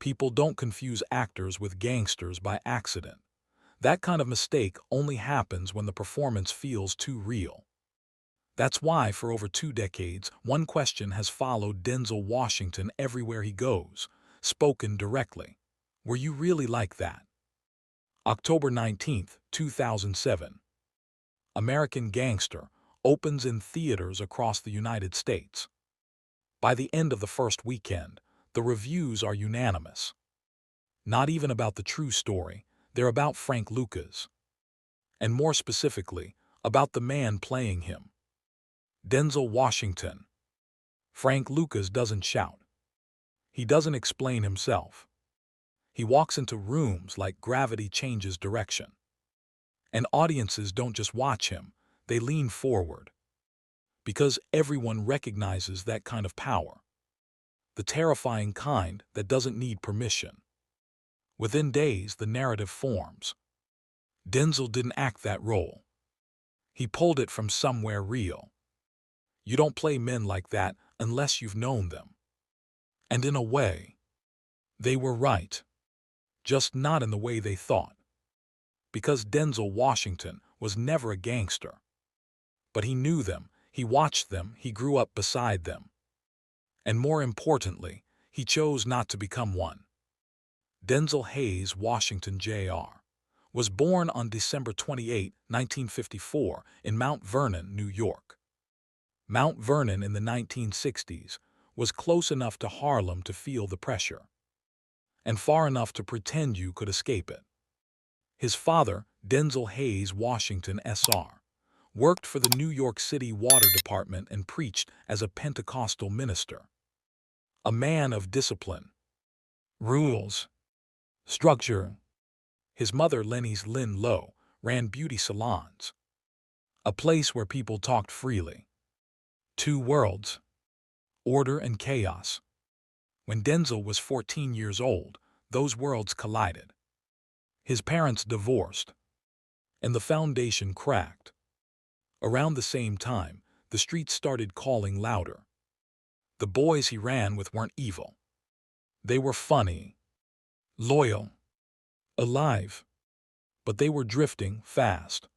People don't confuse actors with gangsters by accident. That kind of mistake only happens when the performance feels too real. That's why, for over 2 decades, one question has followed Denzel Washington everywhere he goes, spoken directly. Were you really like that? October 19, 2007. American Gangster opens in theaters across the United States. By the end of the first weekend, the reviews are unanimous. Not even about the true story, they're about Frank Lucas. And more specifically, about the man playing him. Denzel Washington. Frank Lucas doesn't shout. He doesn't explain himself. He walks into rooms like gravity changes direction. And audiences don't just watch him, they lean forward. Because everyone recognizes that kind of power. The terrifying kind that doesn't need permission. Within days, the narrative forms. Denzel didn't act that role. He pulled it from somewhere real. You don't play men like that unless you've known them. And in a way, they were right. Just not in the way they thought. Because Denzel Washington was never a gangster. But he knew them, he watched them, he grew up beside them. And more importantly, he chose not to become one. Denzel Hayes Washington Jr. was born on December 28, 1954, in Mount Vernon, New York. Mount Vernon in the 1960s was close enough to Harlem to feel the pressure, and far enough to pretend you could escape it. His father, Denzel Hayes Washington Sr., worked for the New York City Water Department and preached as a Pentecostal minister. A man of discipline, rules, structure. His mother, Lenny's Lynn Lowe, ran beauty salons, a place where people talked freely. Two worlds, order and chaos. When Denzel was 14 years old, those worlds collided. His parents divorced, and the foundation cracked. Around the same time, the streets started calling louder. The boys he ran with weren't evil. They were funny, loyal, alive, but they were drifting fast.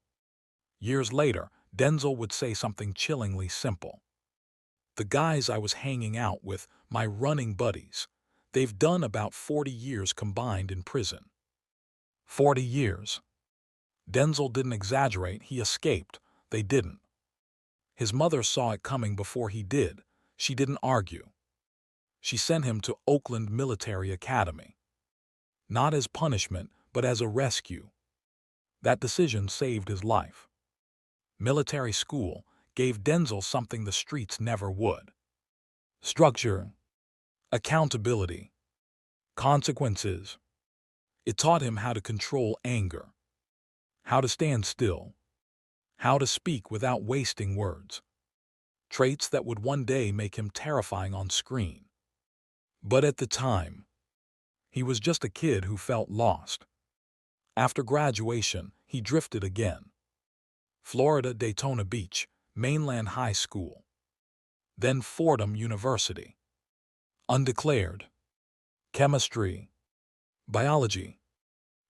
Years later, Denzel would say something chillingly simple. The guys I was hanging out with, my running buddies, they've done about 40 years combined in prison. 40 years. Denzel didn't exaggerate, he escaped. They didn't. His mother saw it coming before he did. She didn't argue. She sent him to Oakland Military Academy. Not as punishment, but as a rescue. That decision saved his life. Military school gave Denzel something the streets never would. Structure, accountability, consequences. It taught him how to control anger, how to stand still, how to speak without wasting words. Traits that would one day make him terrifying on screen. But at the time, he was just a kid who felt lost. After graduation, he drifted again. Florida Daytona Beach, Mainland High School. Then Fordham University. Undeclared. Chemistry. Biology.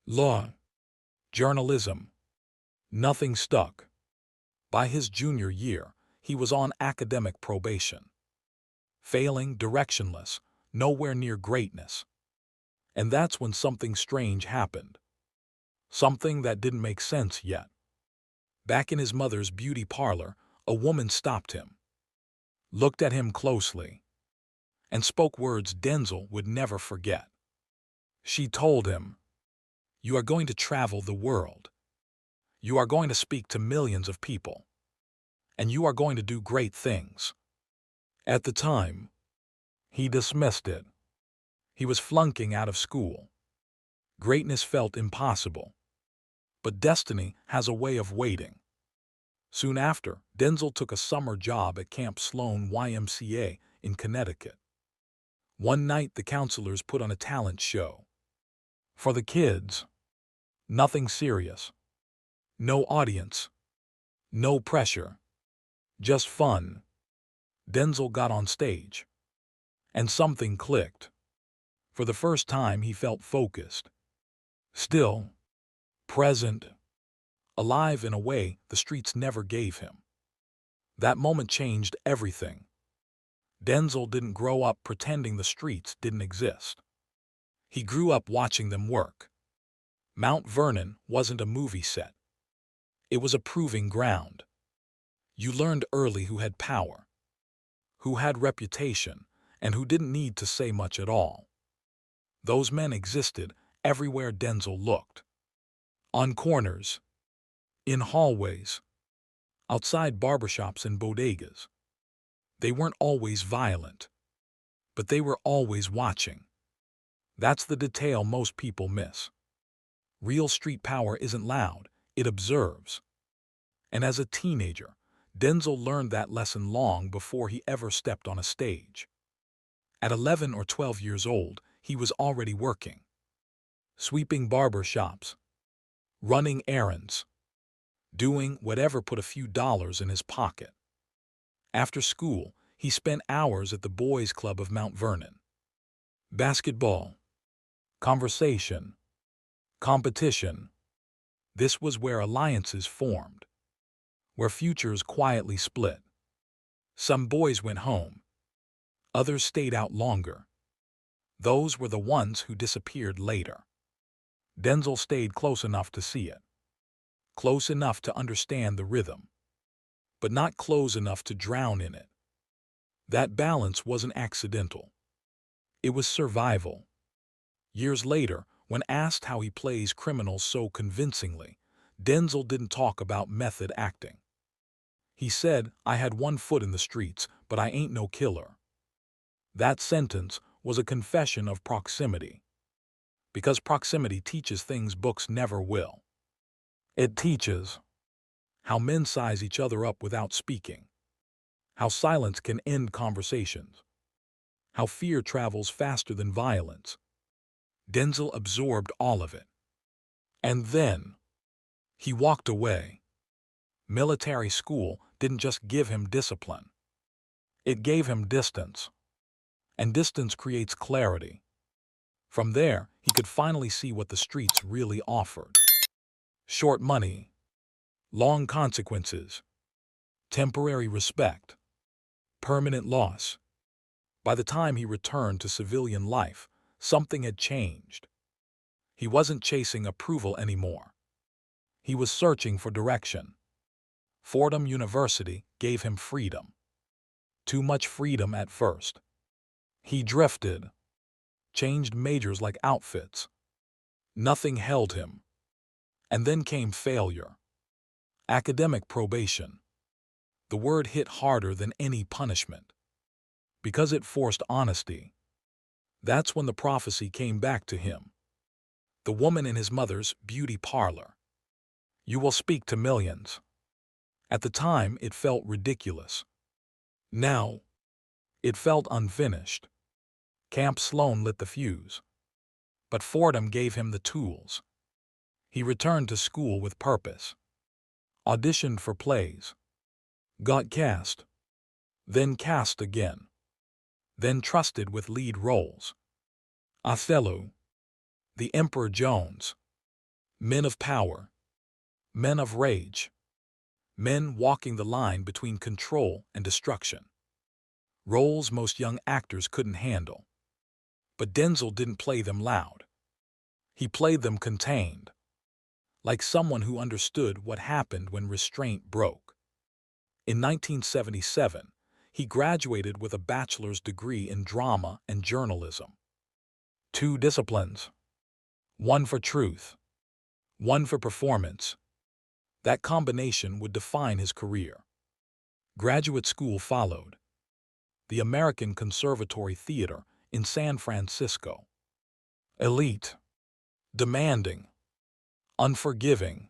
Law. Journalism. Nothing stuck. By his junior year, he was on academic probation. Failing, directionless, nowhere near greatness. And that's when something strange happened. Something that didn't make sense yet. Back in his mother's beauty parlor, a woman stopped him, looked at him closely, and spoke words Denzel would never forget. She told him, "You are going to travel the world. You are going to speak to millions of people. And you are going to do great things." At the time, he dismissed it. He was flunking out of school. Greatness felt impossible. But destiny has a way of waiting. Soon after, Denzel took a summer job at Camp Sloan YMCA in Connecticut. One night, the counselors put on a talent show. For the kids, nothing serious. No audience. No pressure. Just fun. Denzel got on stage. And something clicked. For the first time, he felt focused, still, present, alive in a way the streets never gave him. That moment changed everything. Denzel didn't grow up pretending the streets didn't exist. He grew up watching them work. Mount Vernon wasn't a movie set. It was a proving ground. You learned early who had power, who had reputation, and who didn't need to say much at all. Those men existed everywhere Denzel looked. On corners, in hallways, outside barbershops and bodegas. They weren't always violent, but they were always watching. That's the detail most people miss. Real street power isn't loud, it observes. And as a teenager, Denzel learned that lesson long before he ever stepped on a stage. At 11 or 12 years old, he was already working. Sweeping barber shops, running errands, doing whatever put a few dollars in his pocket. After school, he spent hours at the boys' club of Mount Vernon. Basketball, conversation, competition. This was where alliances formed, where futures quietly split. Some boys went home. Others stayed out longer. Those were the ones who disappeared later. Denzel stayed close enough to see it, close enough to understand the rhythm, but not close enough to drown in it. That balance wasn't accidental. It was survival. Years later, when asked how he plays criminals so convincingly, Denzel didn't talk about method acting. He said, "I had one foot in the streets, but I ain't no killer." That sentence was a confession of proximity. Because proximity teaches things books never will. It teaches how men size each other up without speaking, how silence can end conversations, how fear travels faster than violence. Denzel absorbed all of it. And then he walked away. Military school didn't just give him discipline. It gave him distance. And distance creates clarity. From there, he could finally see what the streets really offered. Short money, long consequences, temporary respect, permanent loss. By the time he returned to civilian life, something had changed. He wasn't chasing approval anymore. He was searching for direction. Fordham University gave him freedom. Too much freedom at first. He drifted, changed majors like outfits. Nothing held him. And then came failure. Academic probation. The word hit harder than any punishment. Because it forced honesty. That's when the prophecy came back to him. The woman in his mother's beauty parlor. You will speak to millions. At the time, it felt ridiculous. Now, it felt unfinished. Camp Sloan lit the fuse. But Fordham gave him the tools. He returned to school with purpose. Auditioned for plays. Got cast. Then cast again. Then trusted with lead roles. Othello. The Emperor Jones. Men of power. Men of rage. Men walking the line between control and destruction. Roles most young actors couldn't handle. But Denzel didn't play them loud. He played them contained. Like someone who understood what happened when restraint broke. In 1977, he graduated with a bachelor's degree in drama and journalism. 2 disciplines. One for truth. One for performance. That combination would define his career. Graduate school followed. The American Conservatory Theater in San Francisco. Elite. Demanding. Unforgiving.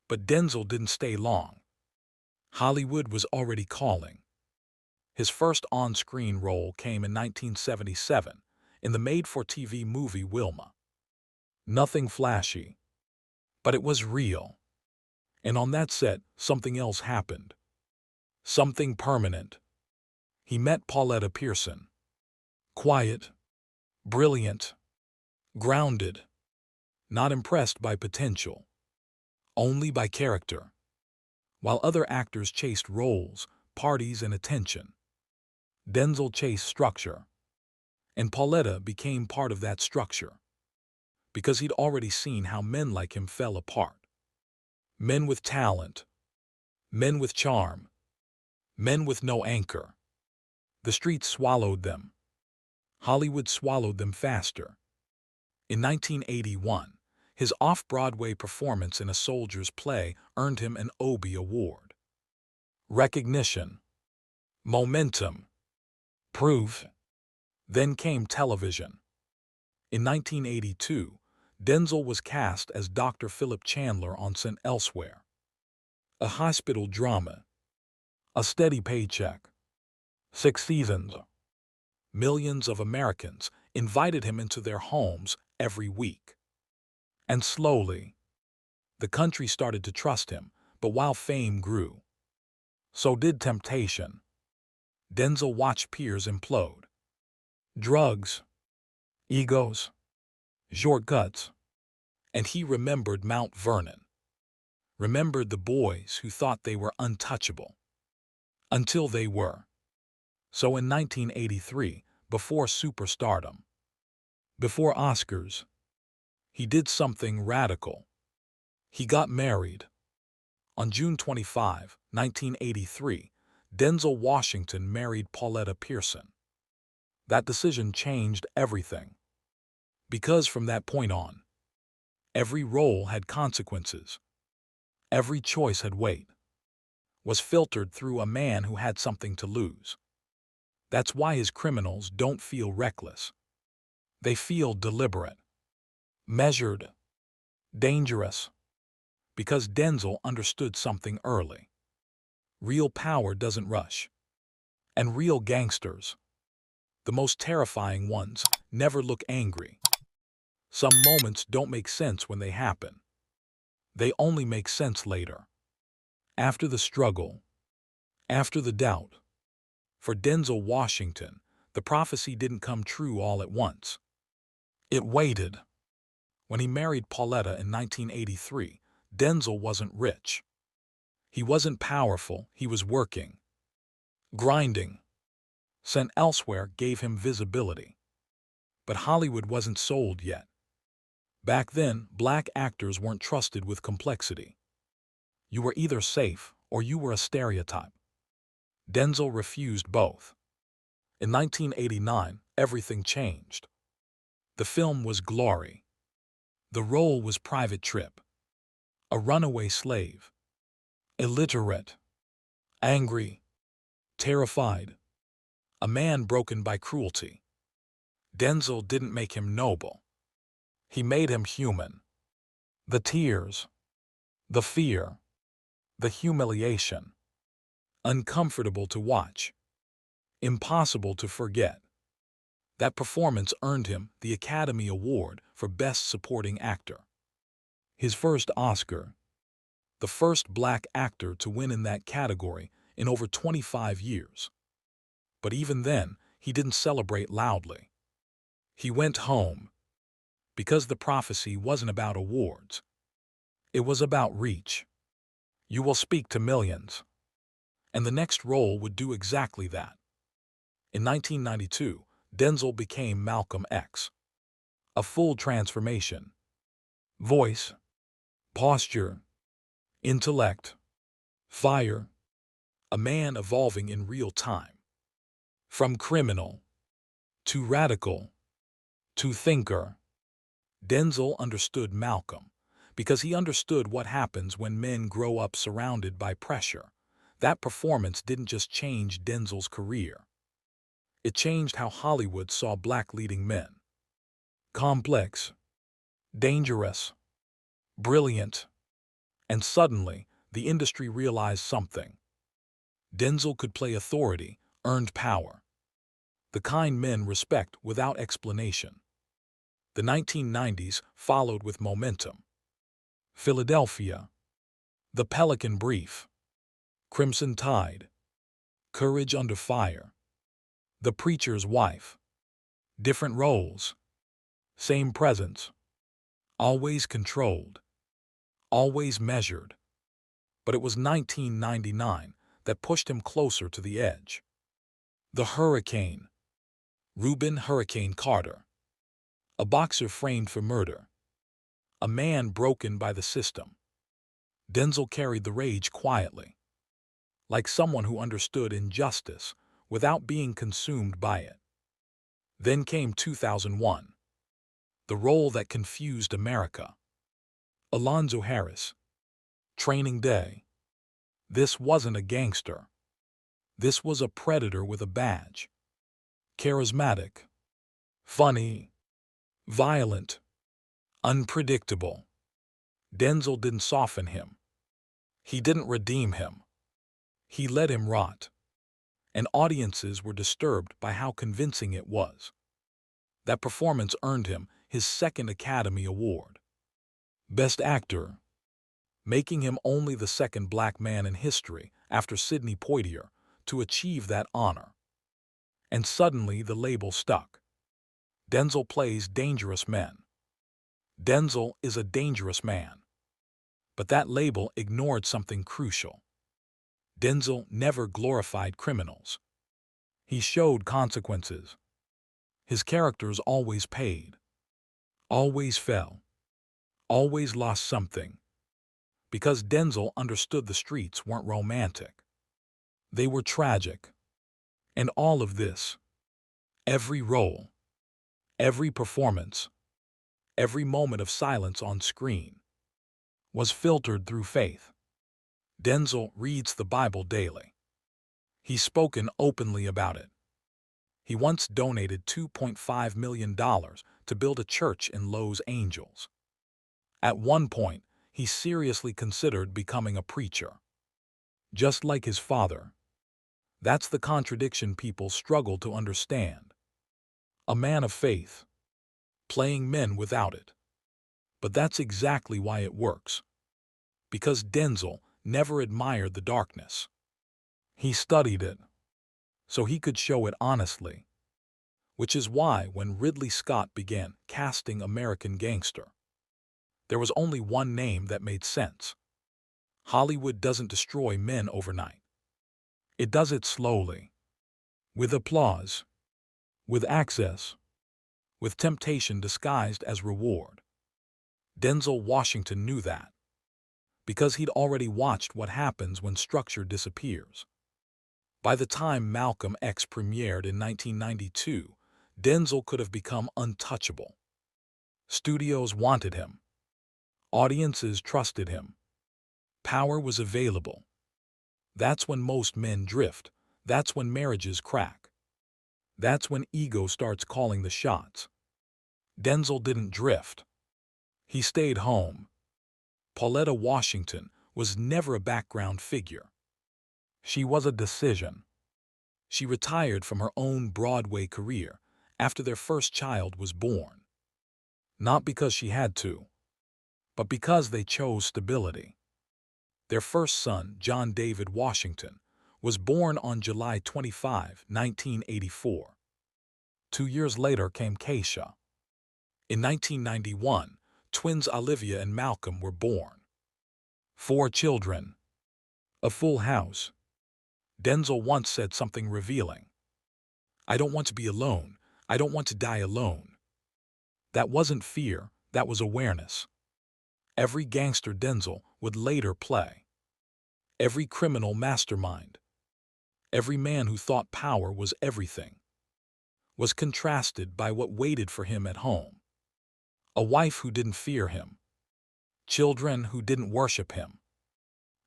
But Denzel didn't stay long. Hollywood was already calling. His first on-screen role came in 1977 in the made-for-TV movie Wilma. Nothing flashy. But it was real. And on that set, something else happened. Something permanent. He met Pauletta Pearson. Quiet, brilliant, grounded, not impressed by potential, only by character. While other actors chased roles, parties, and attention, Denzel chased structure, and Pauletta became part of that structure because he'd already seen how men like him fell apart. Men with talent, men with charm, men with no anchor. The streets swallowed them. Hollywood swallowed them faster. In 1981, his off-Broadway performance in A Soldier's Play earned him an Obie Award. Recognition, momentum, proof. Then came television. In 1982, Denzel was cast as Dr. Philip Chandler on St. Elsewhere, a hospital drama, a steady paycheck, 6 seasons. Millions of Americans invited him into their homes every week. And slowly, the country started to trust him, but while fame grew, so did temptation. Denzel watched peers implode. Drugs, egos, shortcuts, and he remembered Mount Vernon. Remembered the boys who thought they were untouchable, until they were. So in 1983, before superstardom, before Oscars, he did something radical. He got married. On June 25, 1983, Denzel Washington married Pauletta Pearson. That decision changed everything. Because from that point on, every role had consequences. Every choice had weight. Was filtered through a man who had something to lose. That's why his criminals don't feel reckless. They feel deliberate, measured, dangerous. Because Denzel understood something early. Real power doesn't rush. And real gangsters, the most terrifying ones, never look angry. Some moments don't make sense when they happen. They only make sense later. After the struggle, after the doubt. For Denzel Washington, the prophecy didn't come true all at once. It waited. When he married Pauletta in 1983, Denzel wasn't rich. He wasn't powerful, he was working. Grinding. St. Elsewhere gave him visibility. But Hollywood wasn't sold yet. Back then, black actors weren't trusted with complexity. You were either safe or you were a stereotype. Denzel refused both. In 1989, everything changed. The film was Glory. The role was Private Trip. A runaway slave. Illiterate. Angry. Terrified. A man broken by cruelty. Denzel didn't make him noble. He made him human. The tears. The fear. The humiliation. Uncomfortable to watch. Impossible to forget. That performance earned him the Academy Award for Best Supporting Actor. His first Oscar. The first black actor to win in that category in over 25 years. But even then, he didn't celebrate loudly. He went home. Because the prophecy wasn't about awards. It was about reach. You will speak to millions. And the next role would do exactly that. In 1992, Denzel became Malcolm X. A full transformation. Voice, posture, intellect, fire. A man evolving in real time. From criminal to radical to thinker. Denzel understood Malcolm because he understood what happens when men grow up surrounded by pressure. That performance didn't just change Denzel's career. It changed how Hollywood saw black leading men. Complex, dangerous, brilliant. And suddenly, the industry realized something. Denzel could play authority, earned power. The kind men respect without explanation. The 1990s followed with momentum. Philadelphia, The Pelican Brief, Crimson Tide, Courage Under Fire, The Preacher's Wife. Different roles, same presence, always controlled, always measured. But it was 1999 that pushed him closer to the edge. The Hurricane, Reuben Hurricane Carter, a boxer framed for murder, a man broken by the system. Denzel carried the rage quietly, like someone who understood injustice without being consumed by it. Then came 2001, the role that confused America. Alonzo Harris, Training Day. This wasn't a gangster. This was a predator with a badge. Charismatic, funny, violent, unpredictable. Denzel didn't soften him. He didn't redeem him. He let him rot. And audiences were disturbed by how convincing it was. That performance earned him his second Academy Award. Best Actor, making him only the second black man in history after Sidney Poitier to achieve that honor. And suddenly the label stuck. Denzel plays dangerous men. Denzel is a dangerous man. But that label ignored something crucial. Denzel never glorified criminals. He showed consequences. His characters always paid, always fell, always lost something. Because Denzel understood the streets weren't romantic. They were tragic. And all of this, every role, every performance, every moment of silence on screen, was filtered through faith. Denzel reads the Bible daily. He's spoken openly about it. He once donated $2.5 million to build a church in Los Angeles. At one point, he seriously considered becoming a preacher. Just like his father. That's the contradiction people struggle to understand. A man of faith, playing men without it. But that's exactly why it works. Because Denzel never admired the darkness. He studied it, so he could show it honestly. Which is why when Ridley Scott began casting American Gangster, there was only one name that made sense. Hollywood doesn't destroy men overnight. It does it slowly. With applause. With access. With temptation disguised as reward. Denzel Washington knew that. Because he'd already watched what happens when structure disappears. By the time Malcolm X premiered in 1992, Denzel could have become untouchable. Studios wanted him. Audiences trusted him. Power was available. That's when most men drift. That's when marriages crack. That's when ego starts calling the shots. Denzel didn't drift. He stayed home. Pauletta Washington was never a background figure. She was a decision. She retired from her own Broadway career after their first child was born. Not because she had to, but because they chose stability. Their first son, John David Washington, was born on July 25, 1984. 2 years later came Keisha. In 1991, twins Olivia and Malcolm were born. 4 children. A full house. Denzel once said something revealing. I don't want to be alone. I don't want to die alone. That wasn't fear, that was awareness. Every gangster Denzel would later play. Every criminal mastermind. Every man who thought power was everything. Was contrasted by what waited for him at home. A wife who didn't fear him. Children who didn't worship him.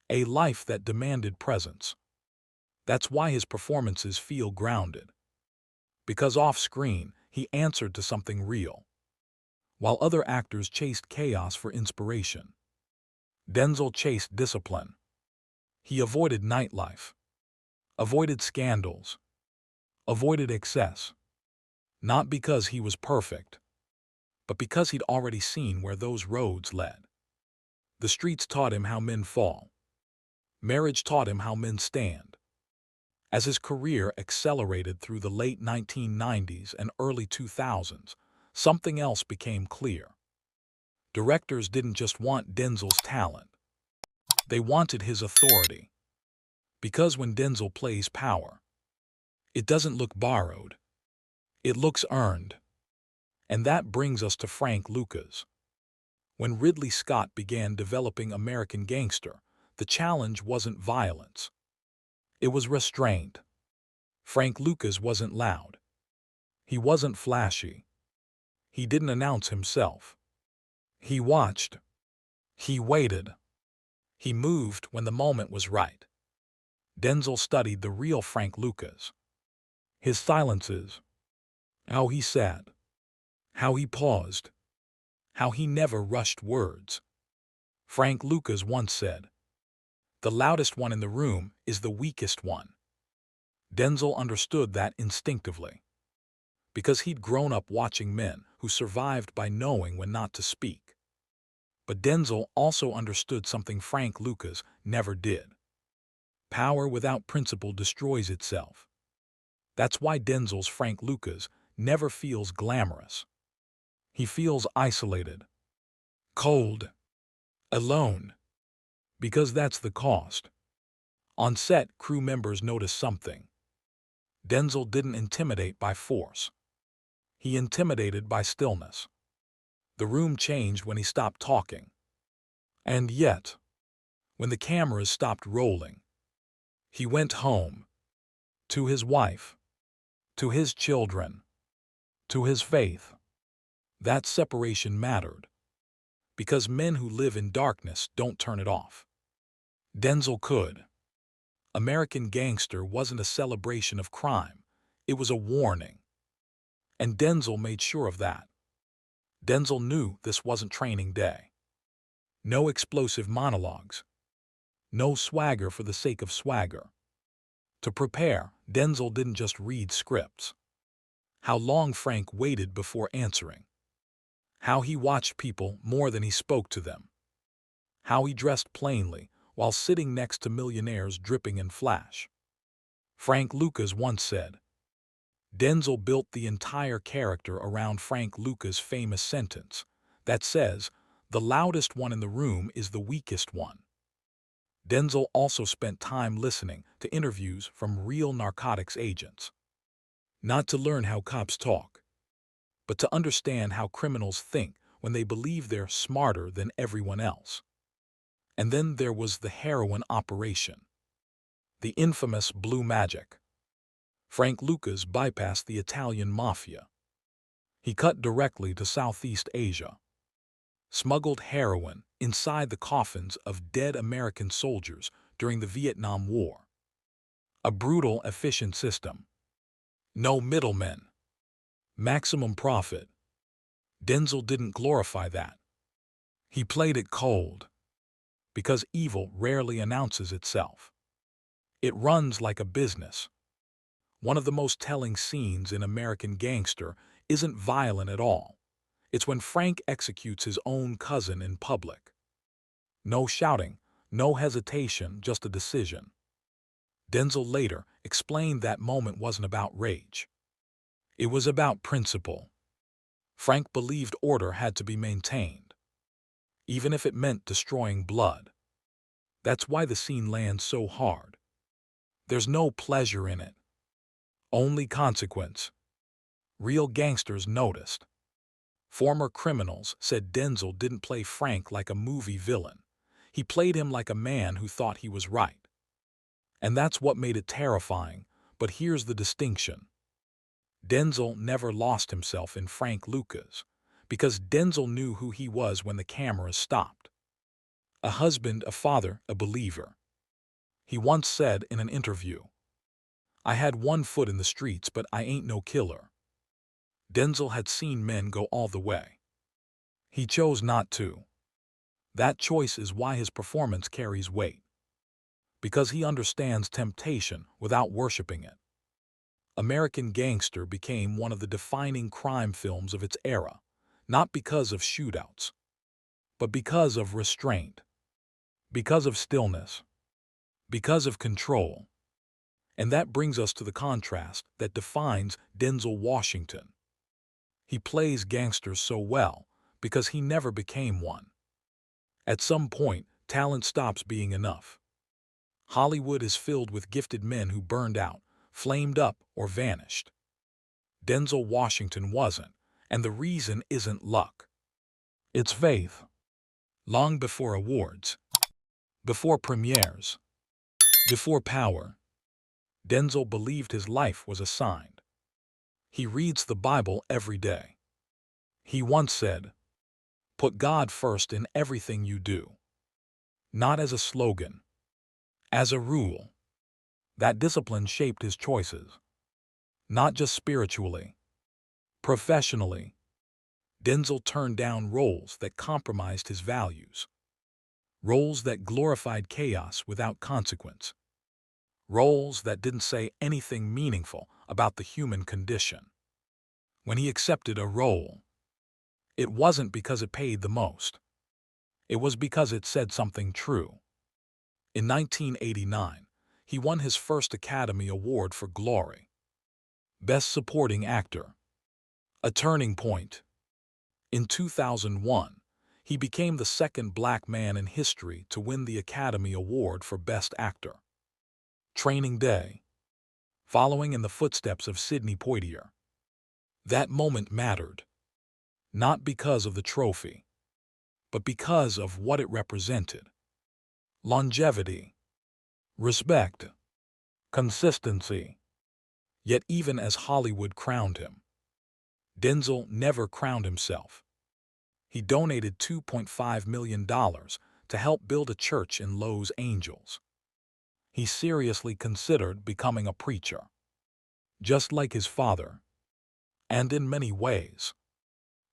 A life that demanded presence. That's why his performances feel grounded. Because off-screen, he answered to something real. While other actors chased chaos for inspiration, Denzel chased discipline. He avoided nightlife, avoided scandals, avoided excess. Not because he was perfect, but because he'd already seen where those roads led. The streets taught him how men fall. Marriage taught him how men stand. As his career accelerated through the late 1990s and early 2000s, something else became clear. Directors didn't just want Denzel's talent. They wanted his authority. Because when Denzel plays power, it doesn't look borrowed. It looks earned. And that brings us to Frank Lucas. When Ridley Scott began developing American Gangster, the challenge wasn't violence. It was restraint. Frank Lucas wasn't loud. He wasn't flashy. He didn't announce himself. He watched. He waited. He moved when the moment was right. Denzel studied the real Frank Lucas. His silences. How he sat. How he paused. How he never rushed words. Frank Lucas once said, "The loudest one in the room is the weakest one." Denzel understood that instinctively, because he'd grown up watching men who survived by knowing when not to speak. But Denzel also understood something Frank Lucas never did. Power without principle destroys itself. That's why Denzel's Frank Lucas never feels glamorous. He feels isolated, cold, alone, because that's the cost. On set, crew members noticed something. Denzel didn't intimidate by force. He intimidated by stillness. The room changed when he stopped talking. And yet, when the cameras stopped rolling, he went home, to his wife, to his children, to his faith. That separation mattered, because men who live in darkness don't turn it off. Denzel could. American Gangster wasn't a celebration of crime. It was a warning. And Denzel made sure of that. Denzel knew this wasn't training day. No explosive monologues. No swagger for the sake of swagger. To prepare, Denzel didn't just read scripts. How long Frank waited before answering. How he watched people more than he spoke to them. How he dressed plainly while sitting next to millionaires dripping in flash. Frank Lucas once said, Denzel built the entire character around Frank Lucas' famous sentence that says, "The loudest one in the room is the weakest one." Denzel also spent time listening to interviews from real narcotics agents. Not to learn how cops talk, but to understand how criminals think when they believe they're smarter than everyone else. And then there was the heroin operation. The infamous Blue Magic. Frank Lucas bypassed the Italian mafia. He cut directly to Southeast Asia. Smuggled heroin inside the coffins of dead American soldiers during the Vietnam War. A brutal, efficient system. No middlemen. Maximum profit. Denzel didn't glorify that. He played it cold. Because evil rarely announces itself. It runs like a business. One of the most telling scenes in American Gangster isn't violent at all. It's when Frank executes his own cousin in public. No shouting, no hesitation, just a decision. Denzel later explained that moment wasn't about rage. It was about principle. Frank believed order had to be maintained, even if it meant destroying blood. That's why the scene lands so hard. There's no pleasure in it. Only consequence. Real gangsters noticed. Former criminals said Denzel didn't play Frank like a movie villain. He played him like a man who thought he was right. And that's what made it terrifying, but here's the distinction. Denzel never lost himself in Frank Lucas, because Denzel knew who he was when the cameras stopped. A husband, a father, a believer. He once said in an interview, "I had one foot in the streets, but I ain't no killer." Denzel had seen men go all the way. He chose not to. That choice is why his performance carries weight. Because he understands temptation without worshiping it. American Gangster became one of the defining crime films of its era, not because of shootouts, but because of restraint, because of stillness, because of control. And that brings us to the contrast that defines Denzel Washington. He plays gangsters so well because he never became one. At some point, talent stops being enough. Hollywood is filled with gifted men who burned out, flamed up, or vanished. Denzel Washington wasn't, and the reason isn't luck. It's faith. Long before awards, before premieres, before power, Denzel believed his life was assigned. He reads the Bible every day. He once said, "Put God first in everything you do." Not as a slogan, as a rule. That discipline shaped his choices. Not just spiritually, professionally. Denzel turned down roles that compromised his values. Roles that glorified chaos without consequence. Roles that didn't say anything meaningful about the human condition. When he accepted a role, it wasn't because it paid the most. It was because it said something true. In 1989, he won his first Academy Award for Glory. Best Supporting Actor. A turning point. In 2001, he became the second black man in history to win the Academy Award for Best Actor. Training Day. Following in the footsteps of Sidney Poitier. That moment mattered. Not because of the trophy, but because of what it represented. Longevity. Respect. Consistency. Yet even as Hollywood crowned him, Denzel never crowned himself. He donated $2.5 million to help build a church in Los Angeles. He seriously considered becoming a preacher, just like his father. And in many ways,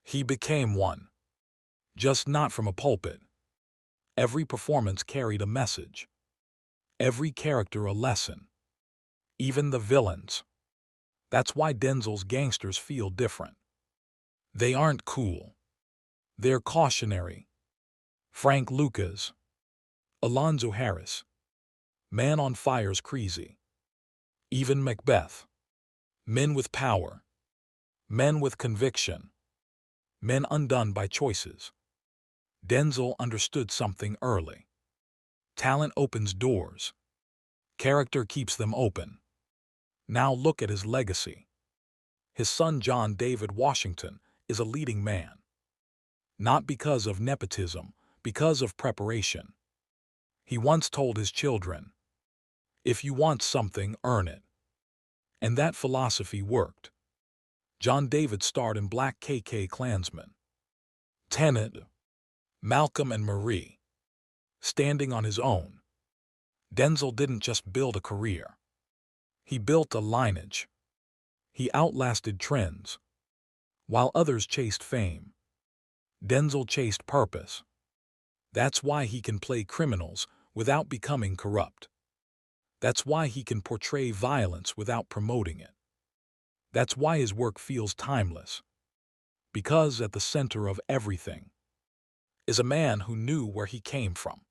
he became one, just not from a pulpit. Every performance carried a message, every character a lesson, even the villains. That's why Denzel's gangsters feel different. They aren't cool. They're cautionary. Frank Lucas, Alonzo Harris, Man on Fire's Creasy, even Macbeth. Men with power, men with conviction, men undone by choices. Denzel understood something early. Talent opens doors. Character keeps them open. Now look at his legacy. His son John David Washington is a leading man. Not because of nepotism, because of preparation. He once told his children, "If you want something, earn it." And that philosophy worked. John David starred in Black KK Klansman, Tenet, Malcolm and Marie. Standing on his own, Denzel didn't just build a career. He built a lineage. He outlasted trends. While others chased fame, Denzel chased purpose. That's why he can play criminals without becoming corrupt. That's why he can portray violence without promoting it. That's why his work feels timeless. Because at the center of everything is a man who knew where he came from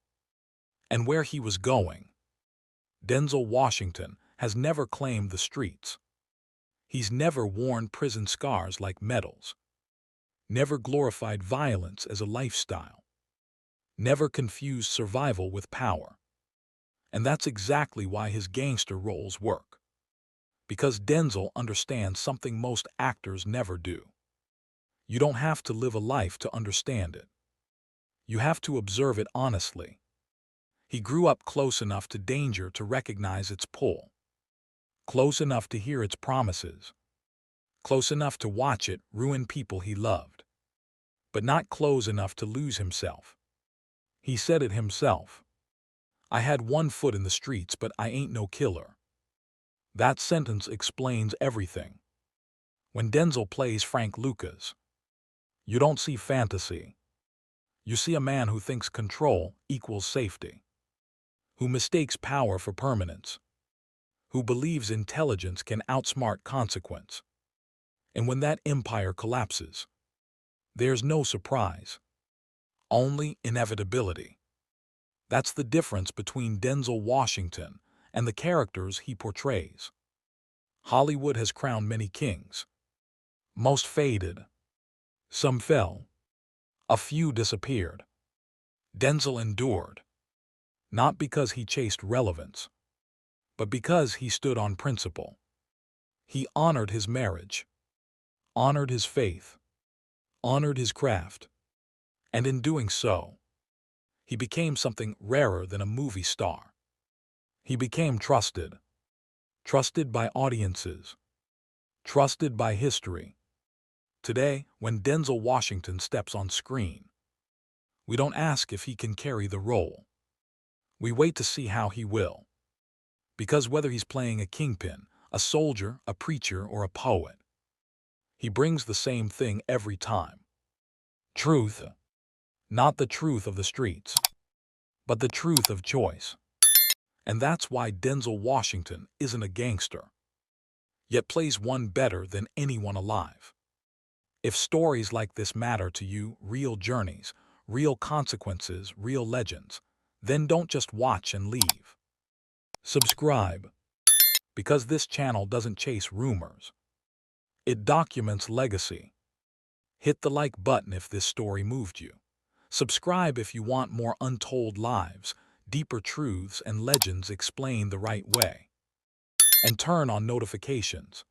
and where he was going. Denzel Washington has never claimed the streets. He's never worn prison scars like medals. Never glorified violence as a lifestyle. Never confused survival with power. And that's exactly why his gangster roles work. Because Denzel understands something most actors never do. You don't have to live a life to understand it. You have to observe it honestly. He grew up close enough to danger to recognize its pull. Close enough to hear its promises. Close enough to watch it ruin people he loved. But not close enough to lose himself. He said it himself. "I had one foot in the streets, but I ain't no killer." That sentence explains everything. When Denzel plays Frank Lucas, you don't see fantasy. You see a man who thinks control equals safety. Who mistakes power for permanence. Who believes intelligence can outsmart consequence. And when that empire collapses, there's no surprise. Only inevitability. That's the difference between Denzel Washington and the characters he portrays. Hollywood has crowned many kings. Most faded. Some fell. A few disappeared. Denzel endured, not because he chased relevance, but because he stood on principle. He honored his marriage, honored his faith, honored his craft, and in doing so, he became something rarer than a movie star. He became trusted, trusted by audiences, trusted by history. Today, when Denzel Washington steps on screen, we don't ask if he can carry the role. We wait to see how he will. Because whether he's playing a kingpin, a soldier, a preacher, or a poet, he brings the same thing every time. Truth. Not the truth of the streets, but the truth of choice. And that's why Denzel Washington isn't a gangster, yet plays one better than anyone alive. If stories like this matter to you, real journeys, real consequences, real legends, then don't just watch and leave. Subscribe, because this channel doesn't chase rumors. It documents legacy. Hit the like button if this story moved you. Subscribe if you want more untold lives, deeper truths, and legends explained the right way. And turn on notifications